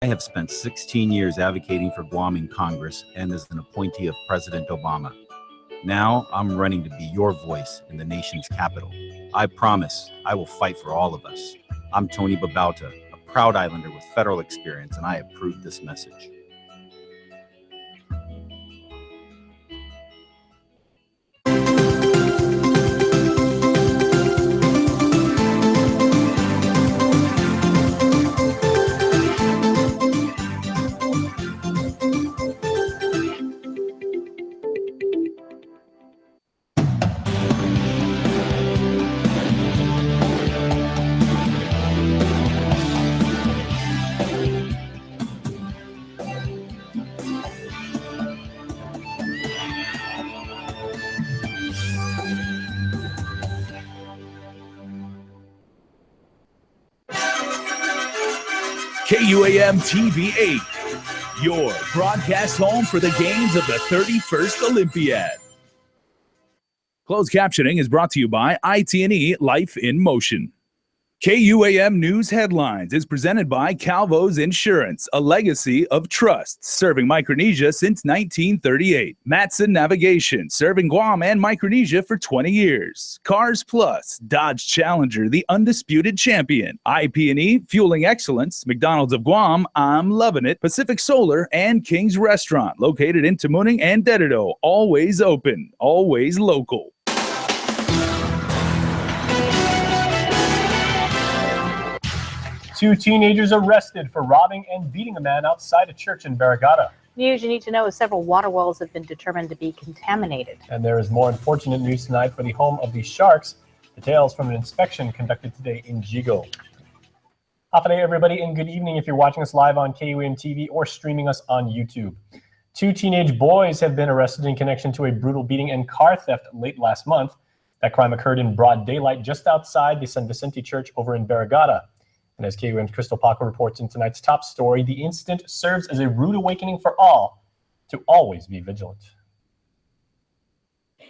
I have spent 16 years advocating for Guam in Congress and as an appointee of President Obama. Now I'm running to be your voice in the nation's capital. I promise I will fight for all of us. I'm Tony Babauta, a proud Islander with federal experience, and I approve this message. KUAM TV 8, your broadcast home for the games of the 31st Olympiad. Closed captioning is brought to you by IT&E Life in Motion. KUAM News Headlines is presented by Calvo's Insurance, a legacy of trust, serving Micronesia since 1938. Matson Navigation, serving Guam and Micronesia for 20 years. Cars Plus, Dodge Challenger, the undisputed champion. IP&E, fueling excellence. McDonald's of Guam, I'm loving it. Pacific Solar and King's Restaurant, located in Tamuning and Dededo. Always open, always local. Two teenagers arrested for robbing and beating a man outside a church in Barrigada. News you need to know is several water wells have been determined to be contaminated. And there is more unfortunate news tonight for the home of the Sharks. Details from an inspection conducted today in Jigo. Afternoon, everybody, and good evening if you're watching us live on KUAM TV or streaming us on YouTube. Two teenage boys have been arrested in connection to a brutal beating and car theft late last month. That crime occurred in broad daylight just outside the San Vicente Church over in Barrigada. And as KUAM's Crystal Paco reports in tonight's top story, the incident serves as a rude awakening for all to always be vigilant.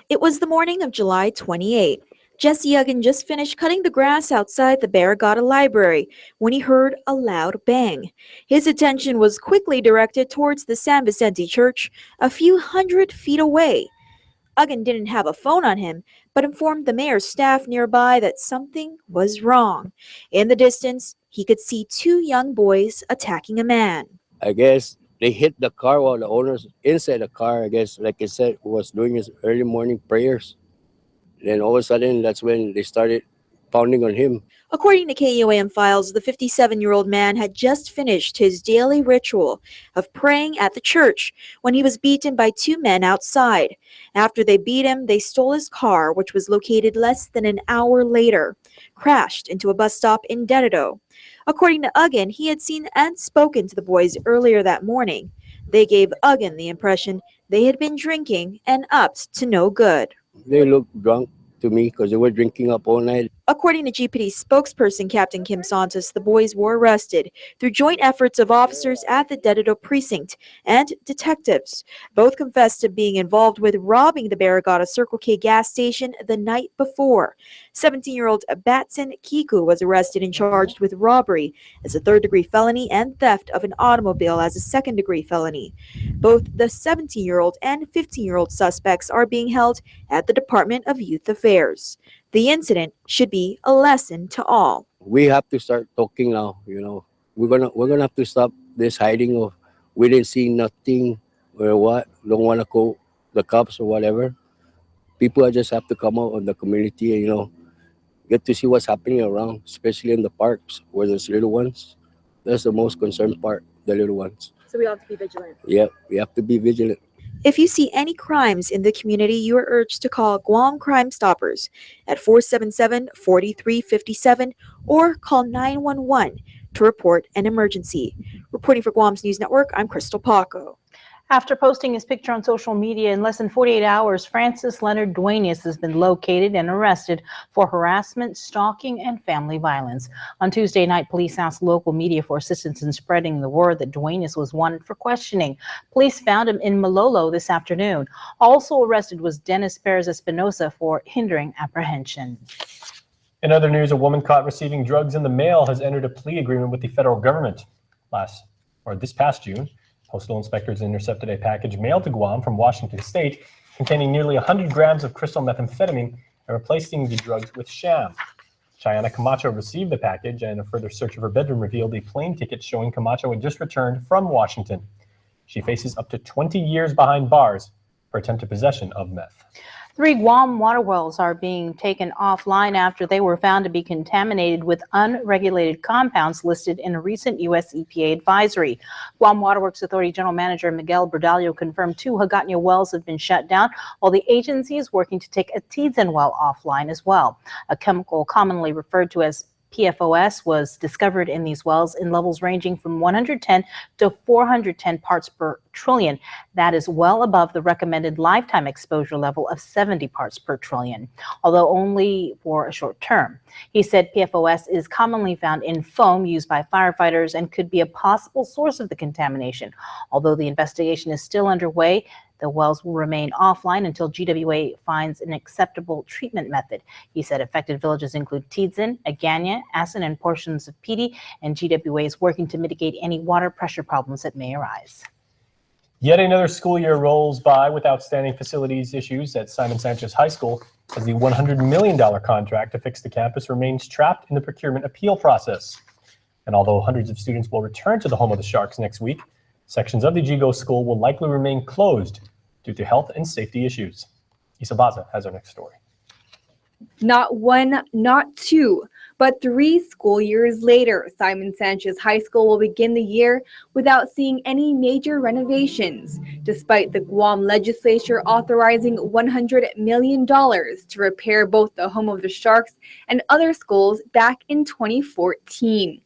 It was the morning of July 28. Jesse Uggan just finished cutting the grass outside the Barrigada Library when he heard a loud bang. His attention was quickly directed towards the San Vicente Church a few hundred feet away. Uggan didn't have a phone on him, but informed the mayor's staff nearby that something was wrong. In the distance, he could see two young boys attacking a man. I guess they hit the car while the owners inside the car, I guess, like I said, was doing his early morning prayers. Then all of a sudden, that's when they started pounding on him. According to KUAM files, the 57-year-old man had just finished his daily ritual of praying at the church when he was beaten by two men outside. After they beat him, they stole his car, which was located less than an hour later, crashed into a bus stop in Dededo. According to Uggan, he had seen and spoken to the boys earlier that morning. They gave Uggan the impression they had been drinking and up to no good. They looked drunk to me because they were drinking up all night. According to GPD spokesperson Captain Kim Santos, the boys were arrested through joint efforts of officers at the Dededo precinct and detectives. Both confessed to being involved with robbing the Barrigada Circle K gas station the night before. 17-year-old Batson Kiku was arrested and charged with robbery as a third-degree felony and theft of an automobile as a second-degree felony. Both the 17-year-old and 15-year-old suspects are being held at the Department of Youth Affairs. The incident should be a lesson to all. We have to start talking now, you know. We're gonna have to stop this hiding of we didn't see nothing or what, don't wanna call the cops or whatever. People just have to come out on the community and, you know, get to see what's happening around, especially in the parks where there's little ones. That's the most concerned part, the little ones. So we all have to be vigilant. Yeah, we have to be vigilant. If you see any crimes in the community, you are urged to call Guam Crime Stoppers at 477-4357 or call 911 to report an emergency. Reporting for Guam's News Network, I'm Crystal Paco. After posting his picture on social media in less than 48 hours, Francis Leonard Duenas has been located and arrested for harassment, stalking, and family violence. On Tuesday night, police asked local media for assistance in spreading the word that Duenas was wanted for questioning. Police found him in Malolo this afternoon. Also arrested was Dennis Perez Espinosa for hindering apprehension. In other news, a woman caught receiving drugs in the mail has entered a plea agreement with the federal government. this past June, postal inspectors intercepted a package mailed to Guam from Washington State containing nearly 100 grams of crystal methamphetamine and replacing the drugs with sham. Chayana Camacho received the package, and a further search of her bedroom revealed a plane ticket showing Camacho had just returned from Washington. She faces up to 20 years behind bars for attempted possession of meth. 3 Guam water wells are being taken offline after they were found to be contaminated with unregulated compounds listed in a recent U.S. EPA advisory. Guam Waterworks Authority General Manager Miguel Berdallo confirmed 2 Hagåtña wells have been shut down, while the agency is working to take a Tidsen well offline as well. A chemical commonly referred to as PFOS was discovered in these wells in levels ranging from 110 to 410 parts per trillion. That is well above the recommended lifetime exposure level of 70 parts per trillion, although only for a short term. He said PFOS is commonly found in foam used by firefighters and could be a possible source of the contamination. Although the investigation is still underway, the wells will remain offline until GWA finds an acceptable treatment method. He said affected villages include Tidsen, Hagåtña, Asin, and portions of Pidi, and GWA is working to mitigate any water pressure problems that may arise. Yet another school year rolls by with outstanding facilities issues at Simon Sanchez High School as the $100 million contract to fix the campus remains trapped in the procurement appeal process. And although hundreds of students will return to the home of the Sharks next week, sections of the Jigo school will likely remain closed due to health and safety issues. Isa Baza has our next story. Not 1, not 2, but 3 school years later, Simon Sanchez High School will begin the year without seeing any major renovations, despite the Guam legislature authorizing $100 million to repair both the home of the Sharks and other schools back in 2014.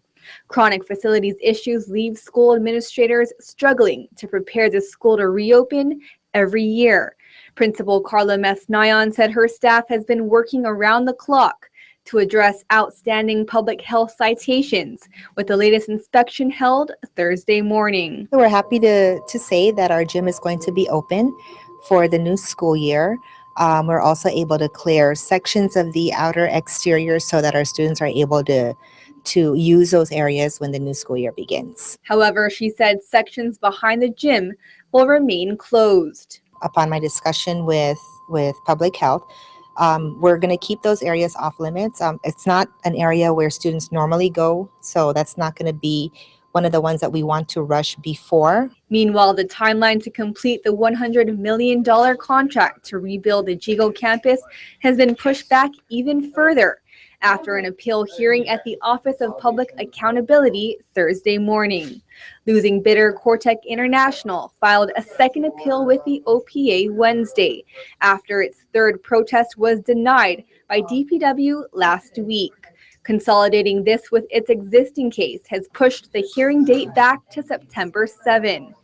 Chronic facilities issues leave school administrators struggling to prepare the school to reopen every year. Principal Carla Mesnayan said her staff has been working around the clock to address outstanding public health citations, with the latest inspection held Thursday morning. We're happy to say that our gym is going to be open for the new school year. We're also able to clear sections of the outer exterior so that our students are able to use those areas when the new school year begins. However, she said sections behind the gym will remain closed. Upon my discussion with public health, we're going to keep those areas off limits. It's not an area where students normally go, so that's not going to be one of the ones that we want to rush before. Meanwhile, the timeline to complete the $100 million contract to rebuild the Jigo campus has been pushed back even further after an appeal hearing at the Office of Public Accountability Thursday morning. Losing bidder Cortec International filed a second appeal with the OPA Wednesday after its third protest was denied by DPW last week. Consolidating this with its existing case has pushed the hearing date back to September 7.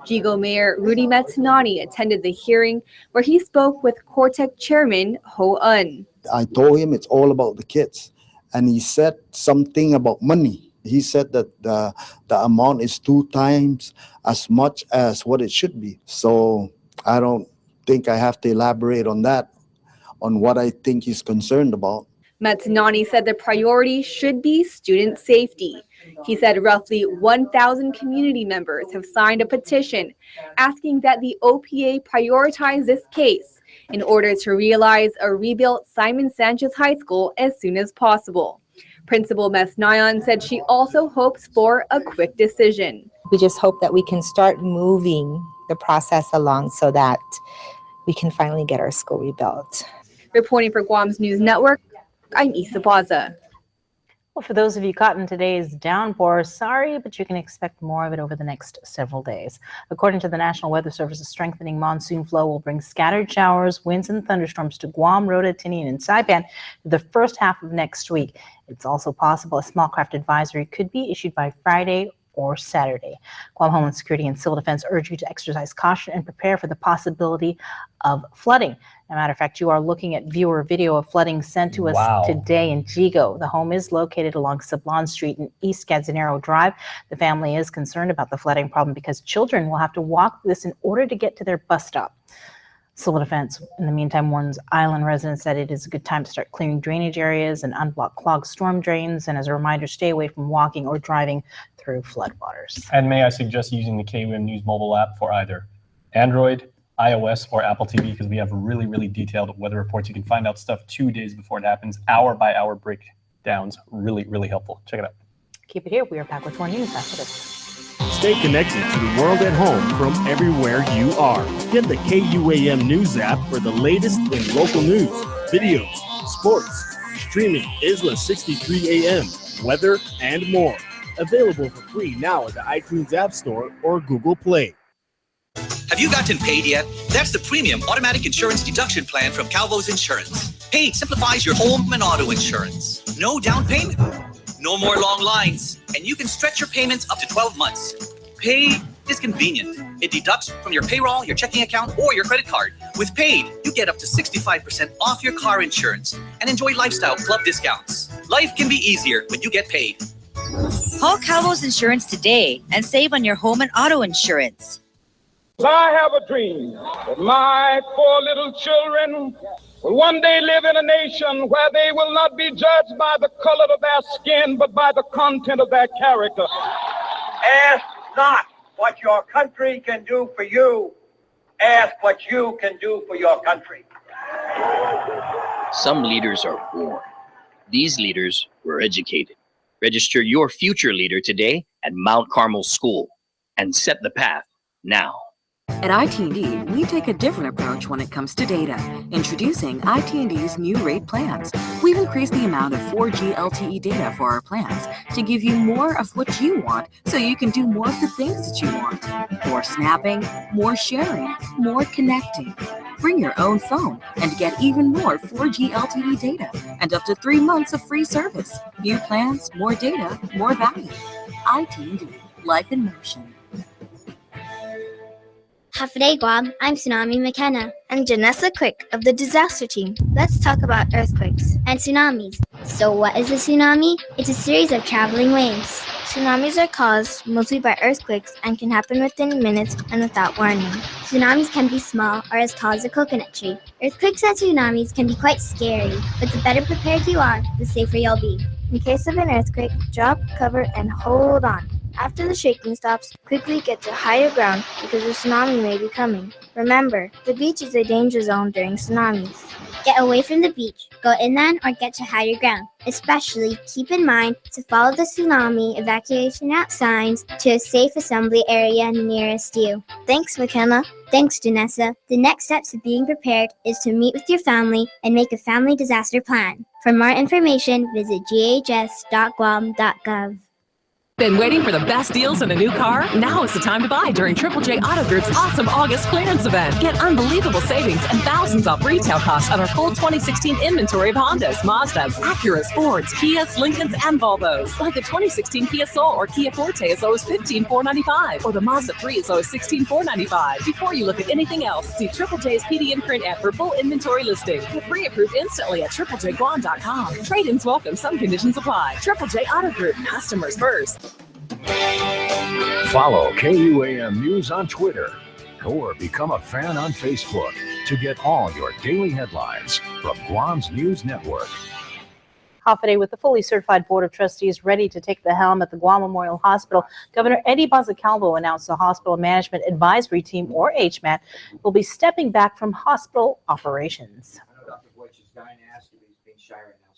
Jigo Mayor Rudy Metzinani attended the hearing, where he spoke with Cortec Chairman Ho Un. I told him it's all about the kids, and he said something about money. He said that the amount is 2 times as much as what it should be. So I don't think I have to elaborate on that, on what I think he's concerned about. Metzinani said the priority should be student safety. He said roughly 1,000 community members have signed a petition asking that the OPA prioritize this case in order to realize a rebuilt Simon Sanchez High School as soon as possible. Principal Mesnayan said she also hopes for a quick decision. We just hope that we can start moving the process along so that we can finally get our school rebuilt. Reporting for Guam's News Network, I'm Isa Baza. Well, for those of you caught in today's downpour, sorry, but you can expect more of it over the next several days. According to the National Weather Service, a strengthening monsoon flow will bring scattered showers, winds, and thunderstorms to Guam, Rota, Tinian, and Saipan the first half of next week. It's also possible a small craft advisory could be issued by Friday or Saturday. Guam Homeland Security and Civil Defense urge you to exercise caution and prepare for the possibility of flooding. As a matter of fact, you are looking at viewer video of flooding sent to us today in Jigo. The home is located along Sablan Street and East Gazzanero Drive. The family is concerned about the flooding problem because children will have to walk this in order to get to their bus stop. Civil Defense, in the meantime, warns island residents that it is a good time to start clearing drainage areas and unblock clogged storm drains. And as a reminder, stay away from walking or driving through floodwaters. And may I suggest using the KUAM News mobile app for either Android, iOS, or Apple TV, because we have really, really detailed weather reports. You can find out stuff 2 days before it happens, hour by hour breakdowns. Really, really helpful. Check it out. Keep it here. We are back with more news after this. Stay connected to the world at home from everywhere you are. Get the KUAM News app for the latest in local news, videos, sports, streaming, Isla 63 AM, weather, and more. Available for free now at the iTunes App Store or Google Play. Have you gotten paid yet? That's the premium automatic insurance deduction plan from Calvo's Insurance. Paid simplifies your home and auto insurance. No down payment. No more long lines. And you can stretch your payments up to 12 months. Paid is convenient. It deducts from your payroll, your checking account, or your credit card. With Paid, you get up to 65% off your car insurance and enjoy lifestyle club discounts. Life can be easier when you get paid. Call Calvo's Insurance today and save on your home and auto insurance. I have a dream that my 4 little children will one day live in a nation where they will not be judged by the color of their skin, but by the content of their character. Ask not what your country can do for you. Ask what you can do for your country. Some leaders are born. These leaders were educated. Register your future leader today at Mount Carmel School and set the path now. At ITD, we take a different approach when it comes to data. Introducing ITD's new rate plans. We've increased the amount of 4G LTE data for our plans to give you more of what you want so you can do more of the things that you want. More snapping, more sharing, more connecting. Bring your own phone and get even more 4G LTE data and up to 3 months of free service. New plans, more data, more value. ITD, life in motion. Hafaday Guam, I'm Tsunami McKenna. I'm Janessa Quick of the disaster team. Let's talk about earthquakes and tsunamis. So what is a tsunami? It's a series of traveling waves. Tsunamis are caused mostly by earthquakes and can happen within minutes and without warning. Tsunamis can be small or as tall as a coconut tree. Earthquakes and tsunamis can be quite scary, but the better prepared you are, the safer you'll be. In case of an earthquake, drop, cover, and hold on. After the shaking stops, quickly get to higher ground because a tsunami may be coming. Remember, the beach is a danger zone during tsunamis. Get away from the beach, go inland, or get to higher ground. Especially keep in mind to follow the tsunami evacuation route signs to a safe assembly area nearest you. Thanks, McKenna. Thanks, Janessa. The next step to being prepared is to meet with your family and make a family disaster plan. For more information, visit ghs.guam.gov. Been waiting for the best deals on a new car? Now is the time to buy during Triple J Auto Group's awesome August clearance event. Get unbelievable savings and thousands off retail costs on our full 2016 inventory of Hondas, Mazdas, Acuras, Fords, Kias, Lincolns, and Volvos. Like the 2016 Kia Soul or Kia Forte as low as $15,495, or the Mazda 3 as low as $16,495. Before you look at anything else, see Triple J's PD Imprint app for full inventory listing. Get pre-approved instantly at triplejguam.com. Trade-ins welcome. Some conditions apply. Triple J Auto Group. Customers first. Follow KUAM News on Twitter or become a fan on Facebook to get all your daily headlines from Guam's News Network. Hafaday with the fully certified Board of Trustees ready to take the helm at the Guam Memorial Hospital. Governor Eddie Bazacalvo announced the Hospital Management Advisory Team, or HMAT, will be stepping back from hospital operations.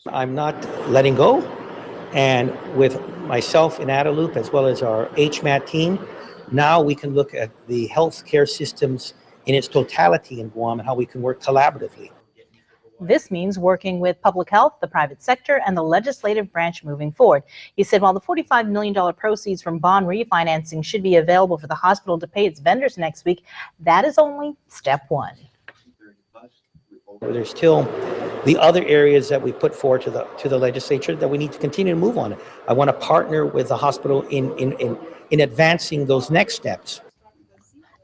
I'm not letting go. And with myself in Adelup, as well as our HMAT team, now we can look at the healthcare systems in its totality in Guam and how we can work collaboratively. This means working with public health, the private sector, and the legislative branch moving forward. He said while the $45 million proceeds from bond refinancing should be available for the hospital to pay its vendors next week, that is only step one. There's still the other areas that we put forward to the legislature that we need to continue to move on. I want to partner with the hospital in advancing those next steps.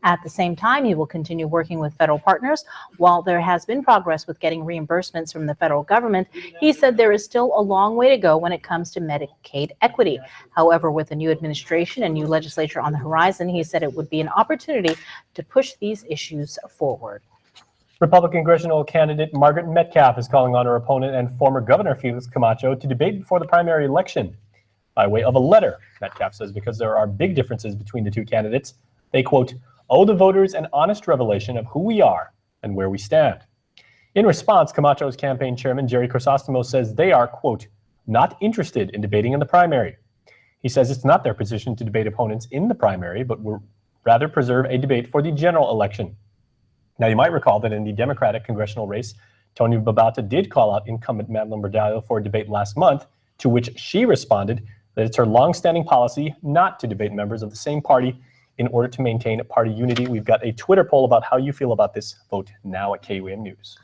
At the same time, he will continue working with federal partners. While there has been progress with getting reimbursements from the federal government, he said there is still a long way to go when it comes to Medicaid equity. However, with a new administration and new legislature on the horizon, he said it would be an opportunity to push these issues forward. Republican congressional candidate Margaret Metcalf is calling on her opponent and former Governor Felix Camacho to debate before the primary election. By way of a letter, Metcalf says because there are big differences between the two candidates, they, quote, owe the voters an honest revelation of who we are and where we stand. In response, Camacho's campaign chairman, Jerry Chrysostomos, says they are, quote, not interested in debating in the primary. He says it's not their position to debate opponents in the primary, but will rather preserve a debate for the general election. Now, you might recall that in the Democratic congressional race, Tony Babauta did call out incumbent Madeline Bordallo for a debate last month, to which she responded that it's her longstanding policy not to debate members of the same party in order to maintain party unity. We've got a Twitter poll about how you feel about this. Vote now at KUAM News.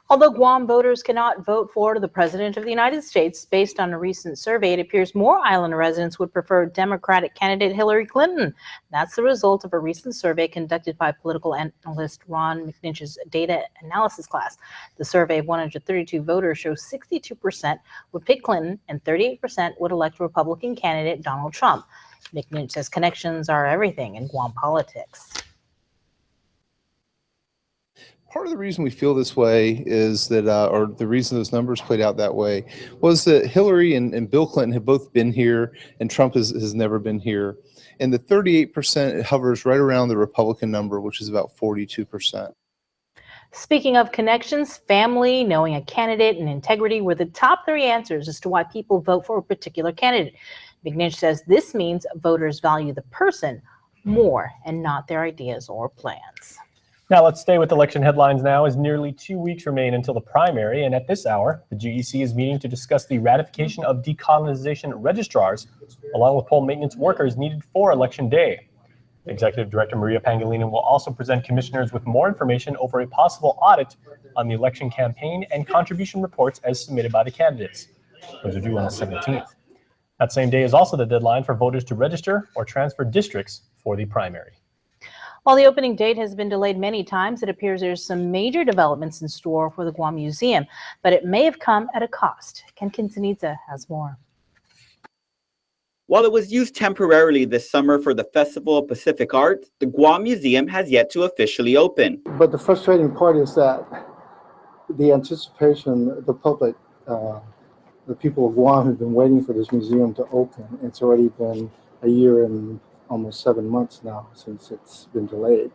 Although Guam voters cannot vote for the President of the United States, based on a recent survey, it appears more island residents would prefer Democratic candidate Hillary Clinton. That's the result of a recent survey conducted by political analyst Ron McNinch's data analysis class. The survey of 132 voters shows 62% would pick Clinton and 38% would elect Republican candidate Donald Trump. McNinch says connections are everything in Guam politics. Part of the reason we feel this way is that, or the reason those numbers played out that way, was that Hillary and Bill Clinton have both been here, and Trump has never been here. And the 38% hovers right around the Republican number, which is about 42%. Speaking of connections, family, knowing a candidate, and integrity were the top 3 answers as to why people vote for a particular candidate. McNinch says this means voters value the person more and not their ideas or plans. Now let's stay with election headlines now, as nearly 2 weeks remain until the primary, and at this hour, the GEC is meeting to discuss the ratification of decolonization registrars, along with poll maintenance workers needed for Election Day. Executive Director Maria Pangilinan will also present commissioners with more information over a possible audit on the election campaign and contribution reports as submitted by the candidates. Those are due on the 17th. That same day is also the deadline for voters to register or transfer districts for the primary. While the opening date has been delayed many times, it appears there's some major developments in store for the Guam Museum, but it may have come at a cost. Ken Quintanilla has more. While it was used temporarily this summer for the Festival of Pacific Arts, the Guam Museum has yet to officially open. But the frustrating part is that the anticipation, the public, the people of Guam have been waiting for this museum to open. It's already been a year and almost 7 months now since it's been delayed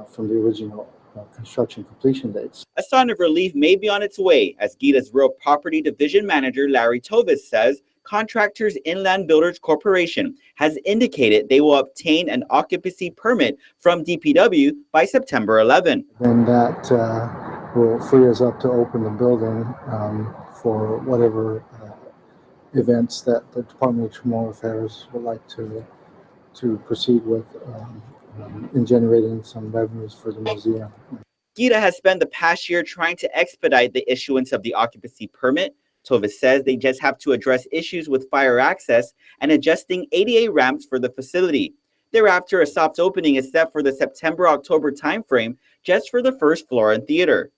from the original construction completion dates. A sign of relief may be on its way, as Gita's Real Property Division Manager Larry Tovis says contractors Inland Builders Corporation has indicated they will obtain an occupancy permit from DPW by September 11. Then that will free us up to open the building for whatever events that the Department of External Affairs would like to proceed with in generating some revenues for the museum. Gita has spent the past year trying to expedite the issuance of the occupancy permit. Tovis says they just have to address issues with fire access and adjusting ADA ramps for the facility. Thereafter, a soft opening is set for the September-October timeframe just for the first floor and theater.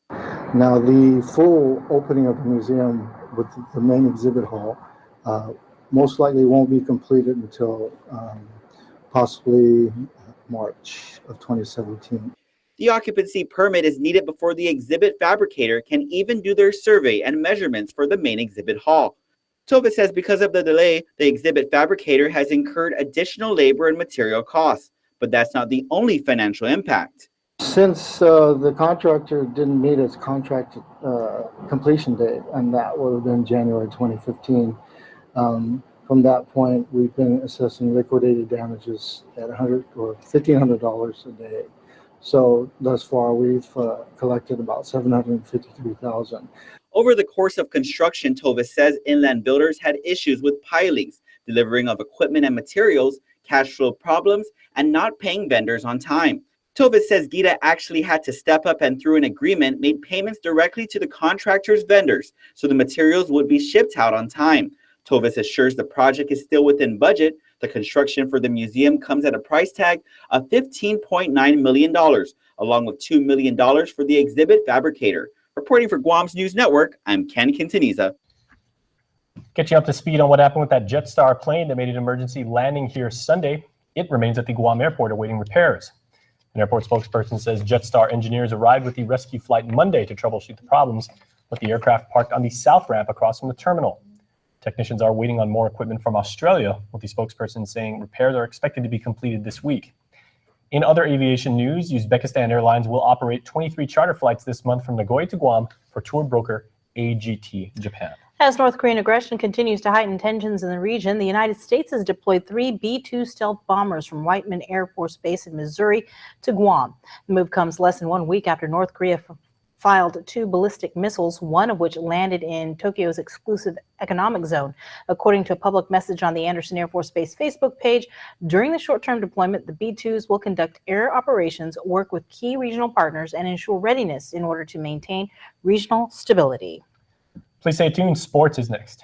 Now, the full opening of the museum with the main exhibit hall most likely won't be completed until possibly March of 2017. The occupancy permit is needed before the exhibit fabricator can even do their survey and measurements for the main exhibit hall. Tovis says because of the delay, the exhibit fabricator has incurred additional labor and material costs, but that's not the only financial impact. Since the contractor didn't meet its contract completion date, and that would have been January 2015, from that point, we've been assessing liquidated damages at $100 or $1,500 a day. So thus far, we've collected about $753,000. Over the course of construction, Tovis says Inland Builders had issues with pilings, delivering of equipment and materials, cash flow problems, and not paying vendors on time. Tovis says Gita actually had to step up and through an agreement made payments directly to the contractor's vendors so the materials would be shipped out on time. Tovis assures the project is still within budget. The construction for the museum comes at a price tag of $15.9 million, along with $2 million for the exhibit fabricator. Reporting for Guam's News Network, I'm Ken Quintanilla. Get you up to speed on what happened with that Jetstar plane that made an emergency landing here Sunday. It remains at the Guam airport awaiting repairs. An airport spokesperson says Jetstar engineers arrived with the rescue flight Monday to troubleshoot the problems with the aircraft parked on the south ramp across from the terminal. Technicians are waiting on more equipment from Australia, with the spokesperson saying repairs are expected to be completed this week. In other aviation news, Uzbekistan Airlines will operate 23 charter flights this month from Nagoya to Guam for tour broker AGT Japan. As North Korean aggression continues to heighten tensions in the region, the United States has deployed 3 B-2 stealth bombers from Whiteman Air Force Base in Missouri to Guam. The move comes less than 1 week after North Korea filed 2 ballistic missiles, one of which landed in Tokyo's exclusive economic zone. According to a public message on the Anderson Air Force Base Facebook page, during the short-term deployment, the B-2s will conduct air operations, work with key regional partners, and ensure readiness in order to maintain regional stability. Please stay tuned. Sports is next.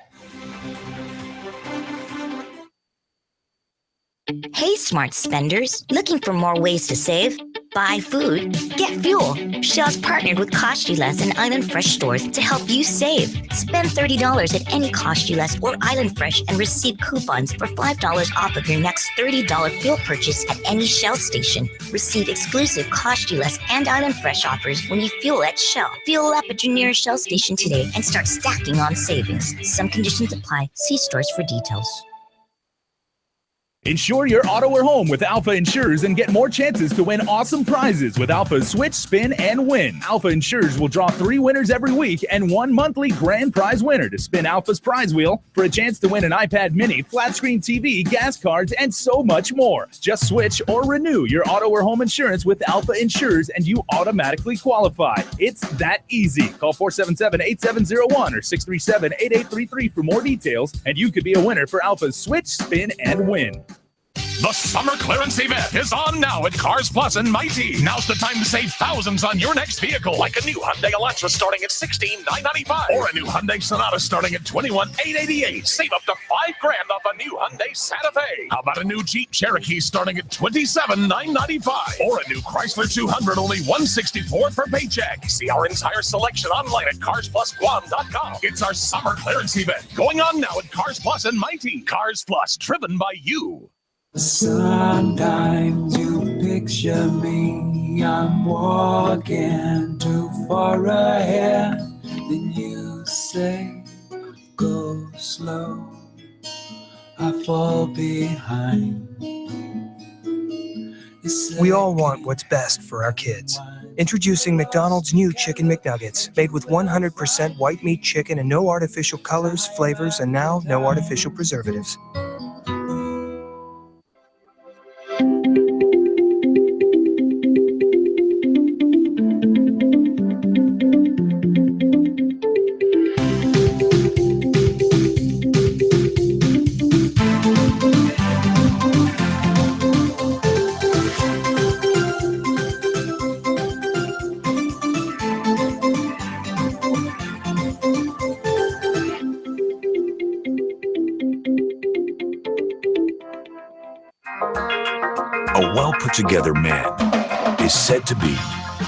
Hey, smart spenders. Looking for more ways to save? Buy food, get fuel. Shell's partnered with Cost You Less and Island Fresh stores to help you save. Spend $30 at any Cost You Less or Island Fresh and receive coupons for $5 off of your next $30 fuel purchase at any Shell station. Receive exclusive Cost You Less and Island Fresh offers when you fuel at Shell. Fuel up at your nearest Shell station today and start stacking on savings. Some conditions apply. See stores for details. Insure your auto or home with Alpha Insurers and get more chances to win awesome prizes with Alpha's Switch, Spin, and Win. Alpha Insurers will draw 3 winners every week and 1 monthly grand prize winner to spin Alpha's prize wheel for a chance to win an iPad mini, flat screen TV, gas cards, and so much more. Just switch or renew your auto or home insurance with Alpha Insurers and you automatically qualify. It's that easy. Call 477-8701 or 637-8833 for more details and you could be a winner for Alpha's Switch, Spin, and Win. The summer clearance event is on now at Cars Plus and Mighty. Now's the time to save thousands on your next vehicle, like a new Hyundai Elantra starting at $16,995 or a new Hyundai Sonata starting at $21,888. Save up to $5,000 off a new Hyundai Santa Fe. How about a new Jeep Cherokee starting at $27,995 or a new Chrysler 200 only $164 per paycheck. See our entire selection online at CarsPlusGuam.com. It's our summer clearance event going on now at Cars Plus and Mighty. Cars Plus, driven by you. Sometimes you picture me, I'm walking too far ahead. Then you say, go slow, I fall behind. We all want what's best for our kids. Introducing McDonald's new Chicken McNuggets, made with 100% white meat chicken and no artificial colors, flavors, and now no artificial preservatives. A well-put-together man is said to be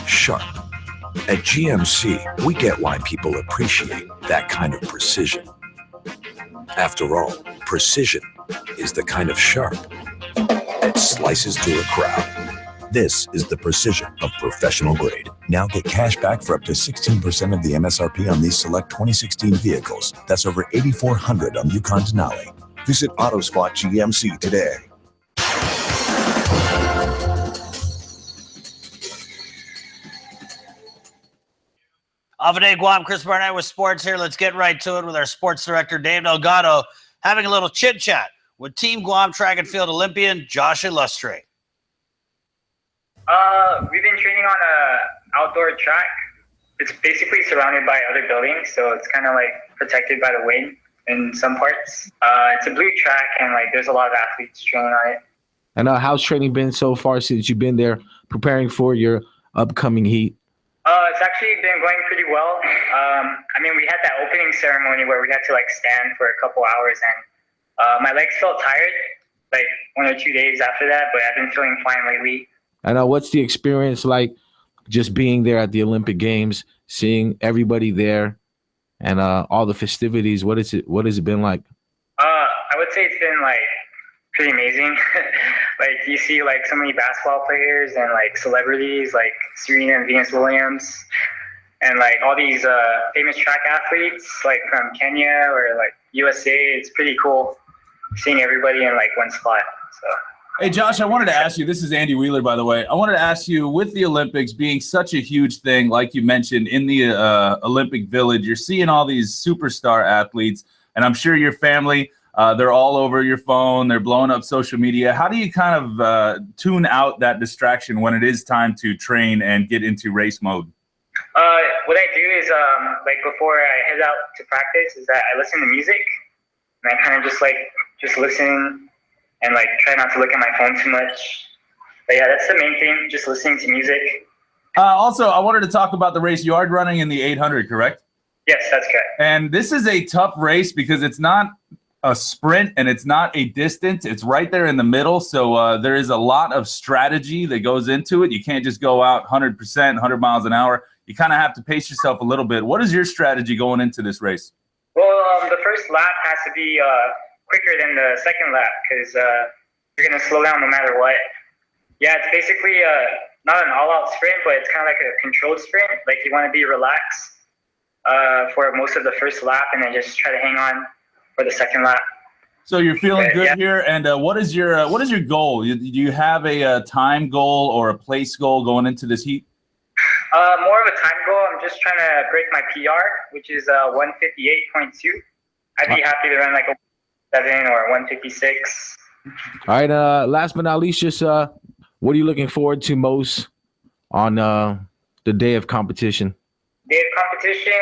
sharp. At GMC, we get why people appreciate that kind of precision. After all, precision is the kind of sharp that slices through a crowd. This is the precision of professional grade. Now get cash back for up to 16% of the MSRP on these select 2016 vehicles. That's over $8,400 on Yukon Denali. Visit AutoSpot GMC today. Avade Guam, Chris Barnett with sports here. Let's get right to it with our sports director, Dave Delgado, having a little chit-chat with Team Guam track and field Olympian Josh Illustre. We've been training on a outdoor track. It's basically surrounded by other buildings, so it's kind of like protected by the wind in some parts. It's a blue track, and like there's a lot of athletes training on it. And how's training been so far since you've been there preparing for your upcoming heat? It's actually been going pretty well. I mean, we had that opening ceremony where we had to like stand for a couple hours, and my legs felt tired like 1 or 2 days after that, but I've been feeling fine lately. And what's the experience like just being there at the Olympic Games, seeing everybody there and all the festivities? What has it been like? I would say it's been like pretty amazing. Like you see like so many basketball players and like celebrities like Serena and Venus Williams, and like all these famous track athletes like from Kenya or like USA. It's pretty cool seeing everybody in like one spot. So. Hey, Josh, I wanted to ask you, this is Andy Wheeler, by the way. I wanted to ask you, with the Olympics being such a huge thing, like you mentioned, in the Olympic Village, you're seeing all these superstar athletes, and I'm sure your family, they're all over your phone, they're blowing up social media. How do you kind of tune out that distraction when it is time to train and get into race mode? What I do is, like before I head out to practice, is that I listen to music, and I kind of just listen and like try not to look at my phone too much. But yeah, that's the main thing, just listening to music. Also, I wanted to talk about the race. You are running in the 800, correct? Yes, that's correct. And this is a tough race because it's not a sprint and it's not a distance. It's right there in the middle. So there is a lot of strategy that goes into it. You can't just go out 100%, 100 miles an hour. You kind of have to pace yourself a little bit. What is your strategy going into this race? Well, the first lap has to be quicker than the second lap because you're going to slow down no matter what. Yeah, it's basically not an all-out sprint, but it's kind of like a controlled sprint. Like you want to be relaxed for most of the first lap and then just try to hang on for the second lap. So you're feeling good here, and what is your goal? Do you have a time goal or a place goal going into this heat? More of a time goal. I'm just trying to break my PR, which is 158.2. I'd be happy to run like a 7 or 156. All right. Last but not least, just what are you looking forward to most on the day of competition? Day of competition.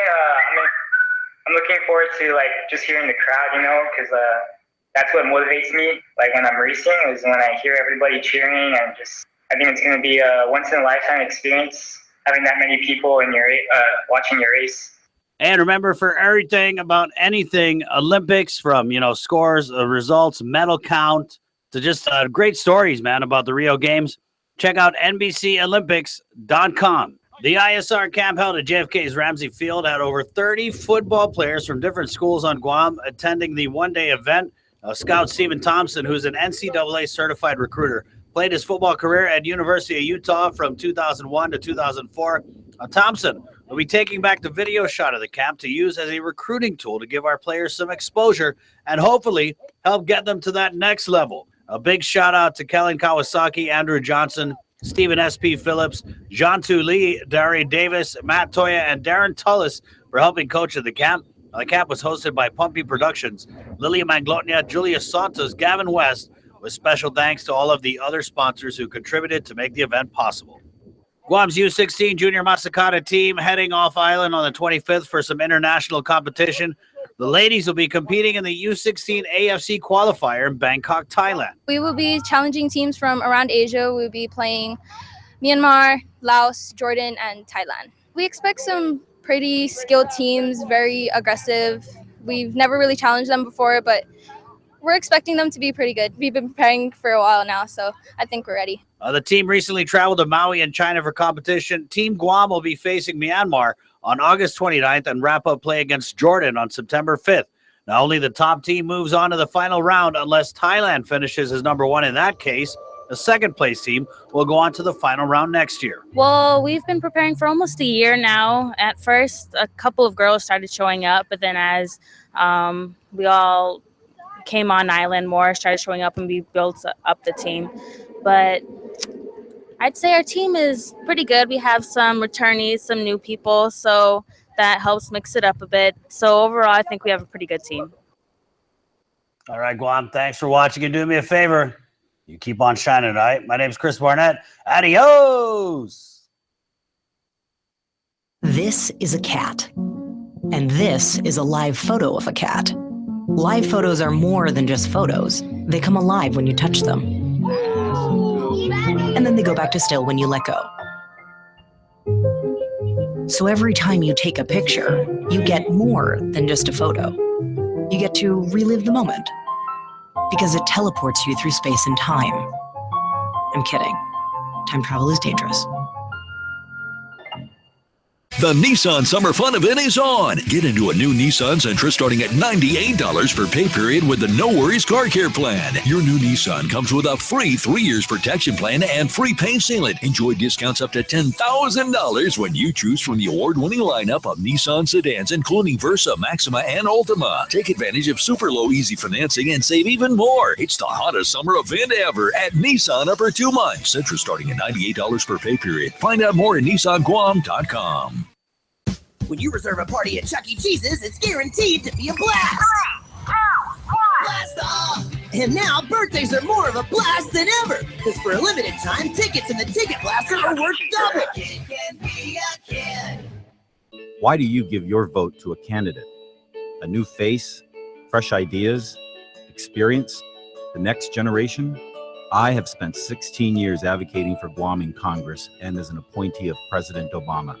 I'm looking forward to like just hearing the crowd, you know, because that's what motivates me. Like when I'm racing is when I hear everybody cheering, and just I think it's going to be a once in a lifetime experience having that many people in your watching your race. And remember, for everything about anything Olympics, from, you know, scores, results, medal count, to just great stories, man, about the Rio Games, check out NBCOlympics.com. The ISR camp held at JFK's Ramsey Field had over 30 football players from different schools on Guam attending the one-day event. Scout Stephen Thompson, who's an NCAA certified recruiter, played his football career at University of Utah from 2001 to 2004. Thompson will be taking back the video shot of the camp to use as a recruiting tool to give our players some exposure and hopefully help get them to that next level. A big shout out to Kellen Kawasaki, Andrew Johnson, Stephen S.P. Phillips, Jean-Tu Lee, Dari Davis, Matt Toya, and Darren Tullis for helping coach at the camp. The camp was hosted by Pumpy Productions, Lilia Manglotnia, Julia Santos, Gavin West, with special thanks to all of the other sponsors who contributed to make the event possible. Guam's U16 Junior Masakata team heading off island on the 25th for some international competition. The ladies will be competing in the U16 AFC qualifier in Bangkok, Thailand. We will be challenging teams from around Asia. We'll be playing Myanmar, Laos, Jordan, and Thailand. We expect some pretty skilled teams, very aggressive. We've never really challenged them before, but we're expecting them to be pretty good. We've been preparing for a while now, so I think we're ready. The team recently traveled to Maui in China for competition. Team Guam will be facing Myanmar on August 29th and wrap up play against Jordan on September 5th. Now, only the top team moves on to the final round unless Thailand finishes as number one. In that case, the second place team will go on to the final round next year. Well, we've been preparing for almost a year now. At first, a couple of girls started showing up, but then as we all came on island more, started showing up, and we built up the team. But I'd say our team is pretty good. We have some returnees, some new people, so that helps mix it up a bit. So overall, I think we have a pretty good team. All right, Guam, thanks for watching, and do me a favor. You keep on shining, all right? My name's Chris Barnett. Adios! This is a cat. And this is a live photo of a cat. Live photos are more than just photos. They come alive when you touch them. And then they go back to still when you let go. So every time you take a picture, you get more than just a photo. You get to relive the moment because it teleports you through space and time. I'm kidding. Time travel is dangerous. The Nissan Summer Fun Event is on. Get into a new Nissan Sentra starting at $98 for pay period with the No Worries Car Care Plan. Your new Nissan comes with a free 3 years protection plan and free paint sealant. Enjoy discounts up to $10,000 when you choose from the award-winning lineup of Nissan sedans, including Versa, Maxima, and Altima. Take advantage of super low easy financing and save even more. It's the hottest summer event ever at Nissan Upper 2 months. Sentra starting at $98 per pay period. Find out more at NissanGuam.com. When you reserve a party at Chuck E. Cheese's, it's guaranteed to be a blast. Blast off! And now birthdays are more of a blast than ever. Because for a limited time, tickets in the Ticket Blaster are worth double. Kid can be a kid. Why do you give your vote to a candidate? A new face, fresh ideas, experience, the next generation? I have spent 16 years advocating for Guam in Congress and as an appointee of President Obama.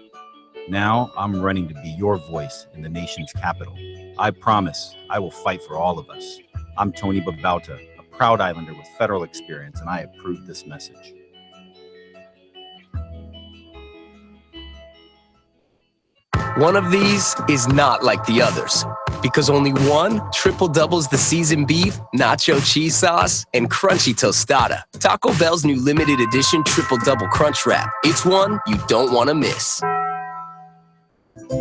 Now I'm running to be your voice in the nation's capital. I promise I will fight for all of us. I'm Tony Babauta, a proud Islander with federal experience, and I approve this message. One of these is not like the others, because only one triple doubles the seasoned beef, nacho cheese sauce, and crunchy tostada. Taco Bell's new limited edition triple double crunch wrap. It's one you don't want to miss.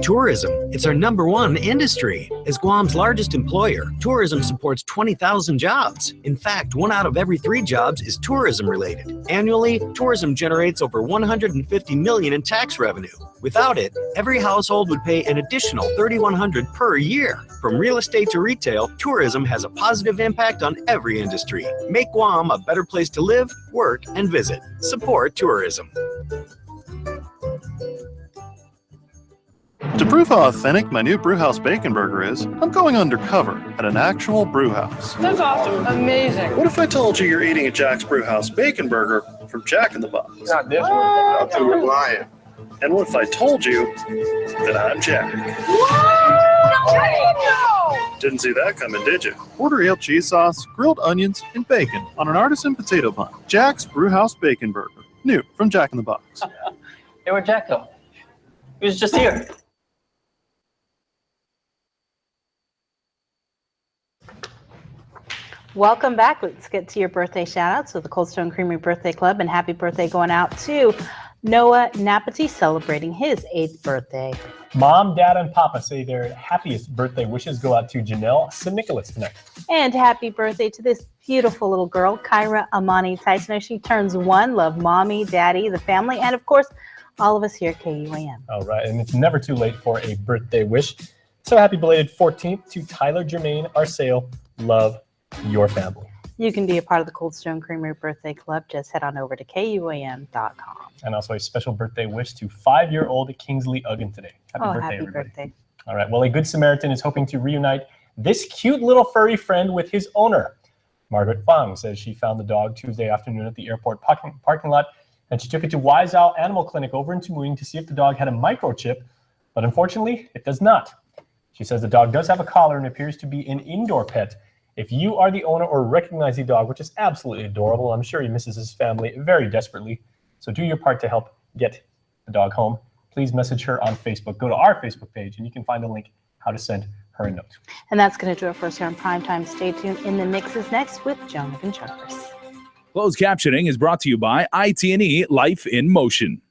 Tourism. It's our #1 industry. As Guam's largest employer, tourism supports 20,000 jobs. In fact, 1 out of every 3 jobs is tourism related. Annually, tourism generates over $150 million in tax revenue. Without it, every household would pay an additional $3,100 per year. From real estate to retail, tourism has a positive impact on every industry. Make Guam a better place to live, work, and visit. Support tourism. To prove how authentic my new Brewhouse Bacon Burger is, I'm going undercover at an actual brewhouse. That's awesome. Amazing. What if I told you you're eating a Jack's Brewhouse Bacon Burger from Jack in the Box? Not this one. Not too we're lying. And what if I told you that I'm Jack? No! Didn't see that coming, did you? Order ale cheese sauce, grilled onions, and bacon on an artisan potato bun. Jack's Brewhouse Bacon Burger. New from Jack in the Box. Hey, where'd Jack go? He was just here. Welcome back. Let's get to your birthday shout-outs with the Cold Stone Creamery Birthday Club, and happy birthday going out to Noah Napati celebrating his 8th birthday. Mom, Dad, and Papa say their happiest birthday wishes go out to Janelle St. Nicholas tonight. And happy birthday to this beautiful little girl, Kyra Amani Tyson. She turns 1. Love Mommy, Daddy, the family, and of course, all of us here at KUAM. All right, and it's never too late for a birthday wish. So happy belated 14th to Tyler Jermaine Arceo. Love your family. You can be a part of the Cold Stone Creamery Birthday Club. Just head on over to KUAM.com. And also a special birthday wish to 5-year-old Kingsley Uggan today. Happy birthday, happy everybody. birthday. All right, well, a Good Samaritan is hoping to reunite this cute little furry friend with his owner. Margaret Fang says she found the dog Tuesday afternoon at the airport parking lot, and she took it to Wise Owl Animal Clinic over in Tamuing to see if the dog had a microchip, but unfortunately, it does not. She says the dog does have a collar and appears to be an indoor pet. If you are the owner or recognize the dog, which is absolutely adorable, I'm sure he misses his family very desperately. So do your part to help get the dog home. Please message her on Facebook. Go to our Facebook page and you can find a link how to send her a note. And that's going to do it for us here on Primetime. Stay tuned. In the Mix is next with Jonathan Chuckers. Closed captioning is brought to you by IT&E Life in Motion.